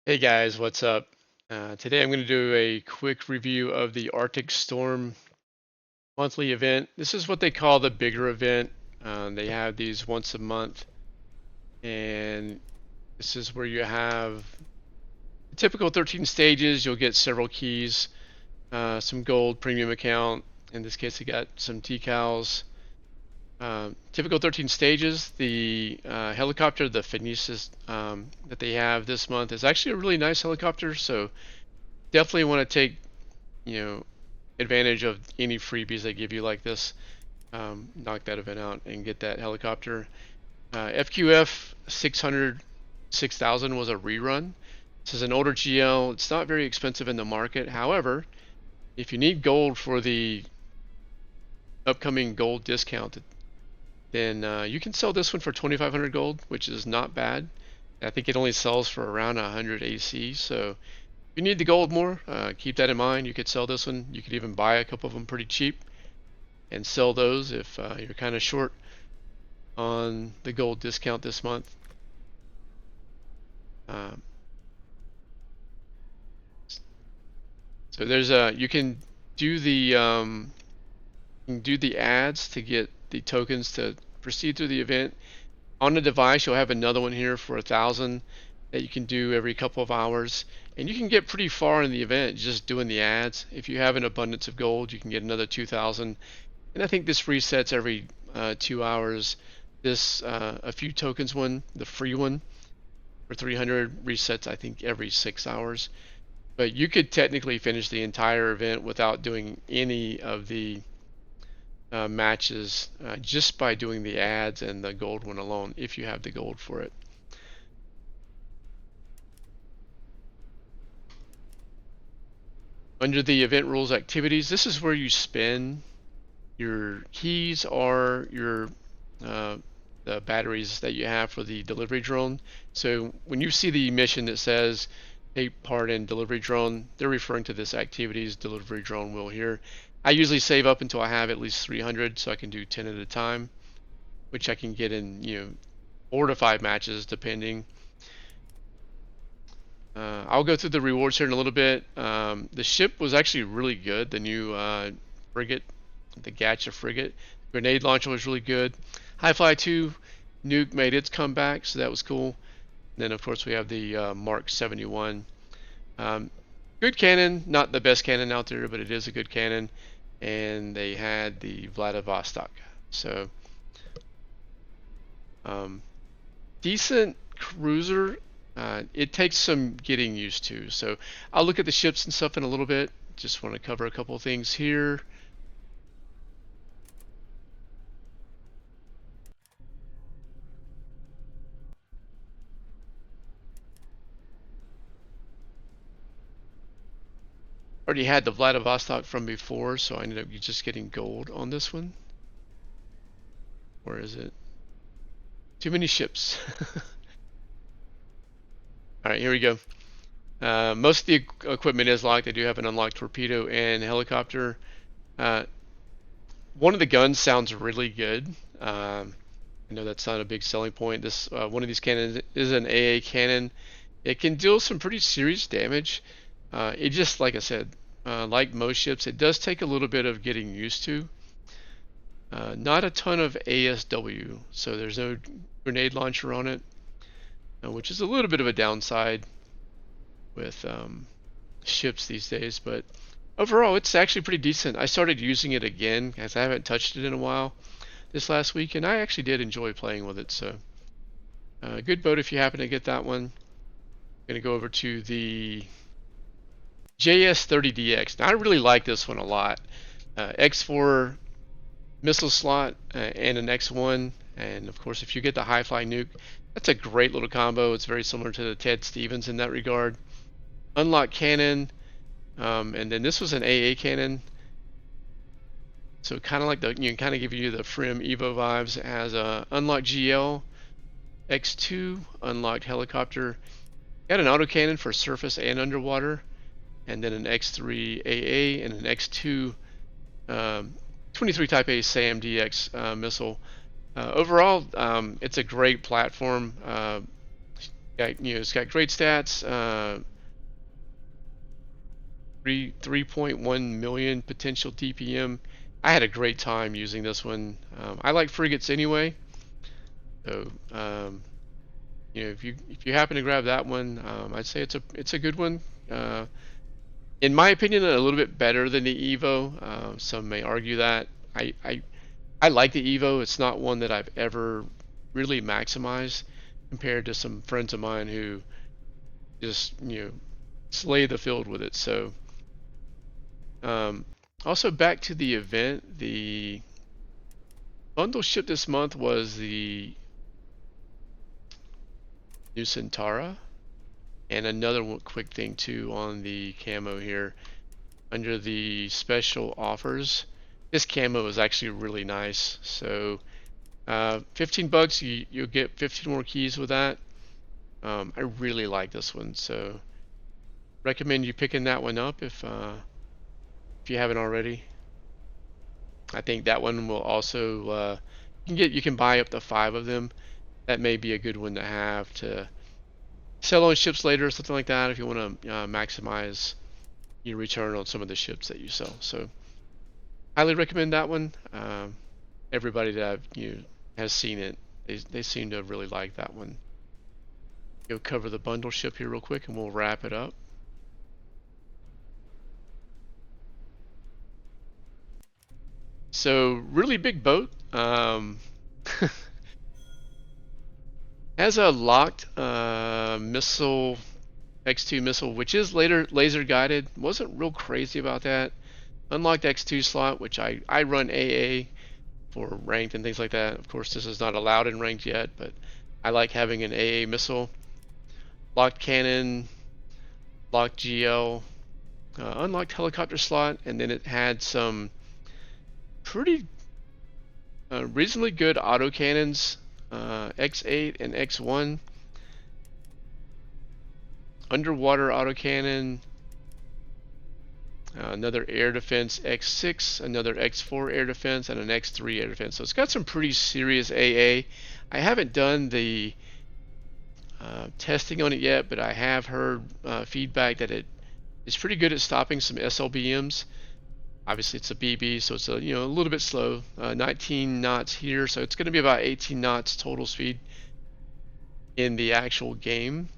Hey guys, what's up? Today I'm going to do a quick review of the Arctic Storm monthly event. This is what they call the bigger event. They have these once a month, and this is where you have the typical 13 stages. You'll get several keys, some gold premium account. In this case, I got some decals. Typical 13 stages. The helicopter, the Phoenix, that they have this month is actually a really nice helicopter. So definitely want to take you know advantage of any freebies they give you like this. Knock that event out and get that helicopter. FQF 600 6000 was a rerun. This is an older GL. It's not very expensive in the market. However, if you need gold for the upcoming gold discount, then you can sell this one for 2500 gold, which is not bad. I think it only sells for around 100 AC. So if you need the gold more, keep that in mind. You could sell this one. You could even buy a couple of them pretty cheap and sell those if you're kind of short on the gold discount this month. Um, so there's a you can do the ads to get the tokens to proceed through the event. On the device, you'll have another one here for 1,000 that you can do every couple of hours, and you can get pretty far in the event just doing the ads. If you have an abundance of gold, you can get another 2,000, and I think this resets every 2 hours. This a few tokens one, the free one for 300 resets I think every 6 hours. But you could technically finish the entire event without doing any of the matches, just by doing the ads and the gold one alone if you have the gold for it. Under the event rules activities, this is where you spend your keys or your the batteries that you have for the delivery drone. So when you see the mission that says take part in delivery drone, they're referring to this activities delivery drone wheel here. I usually save up until I have at least 300 so I can do 10 at a time, which I can get in 4 to 5 matches depending. I'll go through the rewards here in a little bit. The ship was actually really good. The new frigate, the Gacha frigate. Grenade launcher was really good. High Fly 2 nuke made its comeback, so that was cool. And then of course we have the Mark 71. Good cannon, not the best cannon out there, but it is a good cannon. And they had the Vladivostok. So decent cruiser. It takes some getting used to. So I'll look at the ships and stuff in a little bit. Just want to cover a couple of things here. Already had the Vladivostok from before, so I ended up just getting gold on this one. Where is it? Too many ships. Alright, here we go. Most of the equipment is locked. I do have an unlocked torpedo and helicopter. One of the guns sounds really good. I know that's not a big selling point. This one of these cannons is an AA cannon. It can deal some pretty serious damage. It just, like I said, like most ships, it does take a little bit of getting used to. Not a ton of ASW, so there's no grenade launcher on it, which is a little bit of a downside with ships these days. But overall, it's actually pretty decent. I started using it again as I haven't touched it in a while this last week, and I actually did enjoy playing with it. So good boat if you happen to get that one. I'm gonna go over to the JS30DX. Now I really like this one a lot. X4 missile slot and an X1, and of course if you get the high fly nuke, that's a great little combo. It's very similar to the Ted Stevens in that regard. Unlock cannon, and then this was an AA cannon, so kind of like the, you can kind of give you the Frim Evo vibes. It has a unlocked GL, X2, unlocked helicopter, got an autocannon for surface and underwater, and then an X3 AA and an X2 23 Type A SAM-DX missile. Overall, it's a great platform. It's got great stats. 3.1 million potential DPM. I had a great time using this one. I like frigates anyway, so if you happen to grab that one, I'd say it's a good one. Uh, in my opinion, a little bit better than the Evo. Some may argue that. I, I I like the Evo. It's not one that I've ever really maximized compared to some friends of mine who just slay the field with it. So um, also back to the event, the bundle ship this month was the new Centaura, and another quick thing too on the camo here under the special offers. This camo is actually really nice. So $15, you'll get 15 more keys with that. I really like this one, so recommend you picking that one up if you haven't already. I think that one will also you can buy up to 5 of them. That may be a good one to have to sell on ships later or something like that if you want to maximize your return on some of the ships that you sell. So highly recommend that one. Everybody that has seen it, they seem to really like that one. Go cover the bundle ship here real quick and we'll wrap it up. So really big boat. Has a locked missile, X2 missile, which is later laser guided. Wasn't real crazy about that. Unlocked X2 slot, which I run AA for ranked and things like that. Of course, this is not allowed in ranked yet, but I like having an AA missile. Locked cannon, locked GL, unlocked helicopter slot, and then it had some pretty reasonably good autocannons, X8 and X1. Underwater autocannon, another air defense X6, another X4 air defense, and an X3 air defense. So it's got some pretty serious AA. I haven't done the testing on it yet, but I have heard feedback that it's pretty good at stopping some SLBMs. Obviously, it's a BB, so it's a little bit slow. 19 knots here, so it's going to be about 18 knots total speed in the actual game.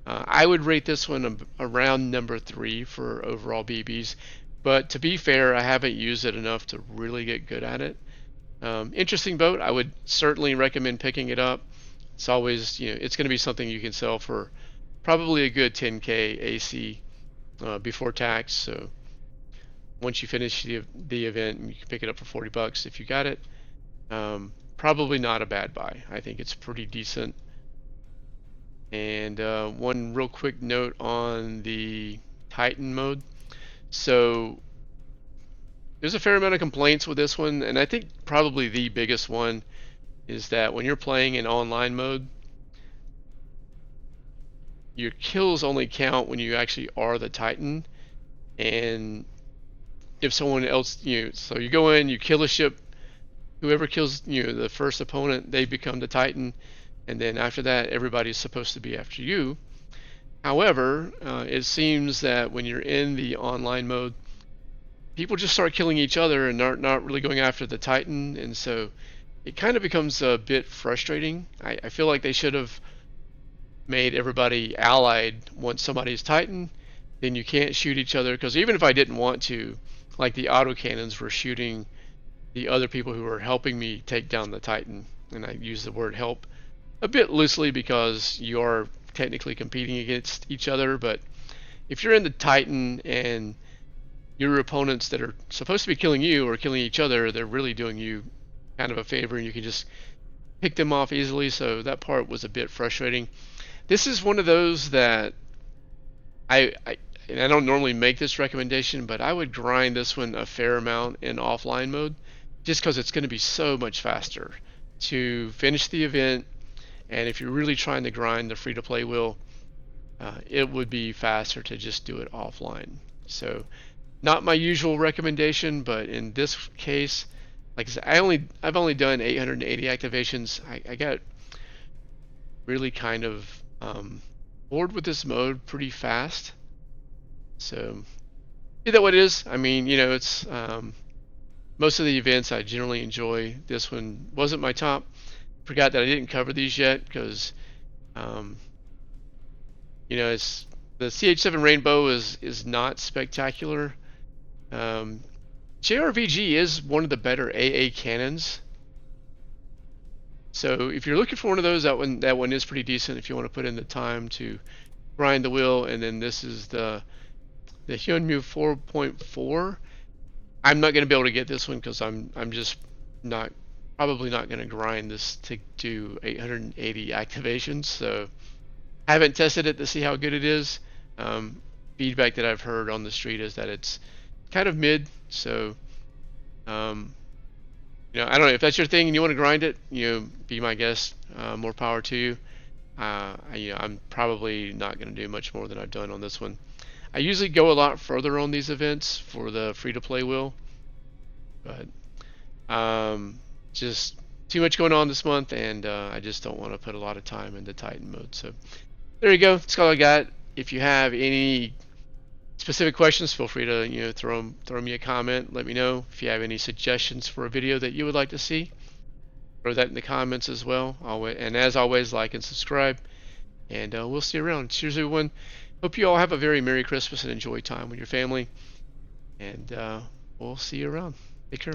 I would rate this one around number 3 for overall BBs, but to be fair, I haven't used it enough to really get good at it. Interesting boat. I would certainly recommend picking it up. It's always, it's going to be something you can sell for probably a good 10K AC before tax. So once you finish the event, you can pick it up for $40 if you got it. Probably not a bad buy. I think it's pretty decent. And one real quick note on the Titan mode. So there's a fair amount of complaints with this one, and I think probably the biggest one is that when you're playing in online mode, your kills only count when you actually are the Titan. And if someone else, so you go in, you kill a ship, whoever kills the first opponent, they become the Titan, and then after that, everybody's supposed to be after you. However, it seems that when you're in the online mode, people just start killing each other and not really going after the Titan, and so it kind of becomes a bit frustrating. I feel like they should have made everybody allied once somebody's Titan. Then you can't shoot each other, because even if I didn't want to, like the autocannons were shooting the other people who were helping me take down the Titan, and I use the word help a bit loosely because you are technically competing against each other. But if you're in the Titan and your opponents that are supposed to be killing you are killing each other, they're really doing you kind of a favor, and you can just pick them off easily. So that part was a bit frustrating. This is one of those that and I don't normally make this recommendation, but I would grind this one a fair amount in offline mode, just because it's going to be so much faster to finish the event. And if you're really trying to grind the free-to-play wheel, it would be faster to just do it offline. So not my usual recommendation, but in this case, like I said, I've only done 880 activations. I got really kind of Um, Bored with this mode pretty fast. So, is that what it is? I mean, it's most of the events I generally enjoy. This one wasn't my top. Forgot that I didn't cover these yet because, um, it's the CH7 Rainbow is not spectacular. Um, JRVG is one of the better AA cannons. So if you're looking for one of those, that one is pretty decent if you want to put in the time to grind the wheel. And then this is the Hyunmu 4.4. I'm not going to be able to get this one because I'm just not probably not going to grind this to do 880 activations. So I haven't tested it to see how good it is. Feedback that I've heard on the street is that it's kind of mid. So um, I don't know if that's your thing and you want to grind it. Be my guest. More power to you. I'm probably not going to do much more than I've done on this one. I usually go a lot further on these events for the free-to-play wheel, but just too much going on this month, and I just don't want to put a lot of time into Titan mode. So there you go. That's all I got. If you have any specific questions, feel free to throw me a comment. Let me know if you have any suggestions for a video that you would like to see. Throw that in the comments as well. And as always, like and subscribe, and we'll see you around. Cheers, everyone. Hope you all have a very Merry Christmas and enjoy time with your family. And we'll see you around. Take care.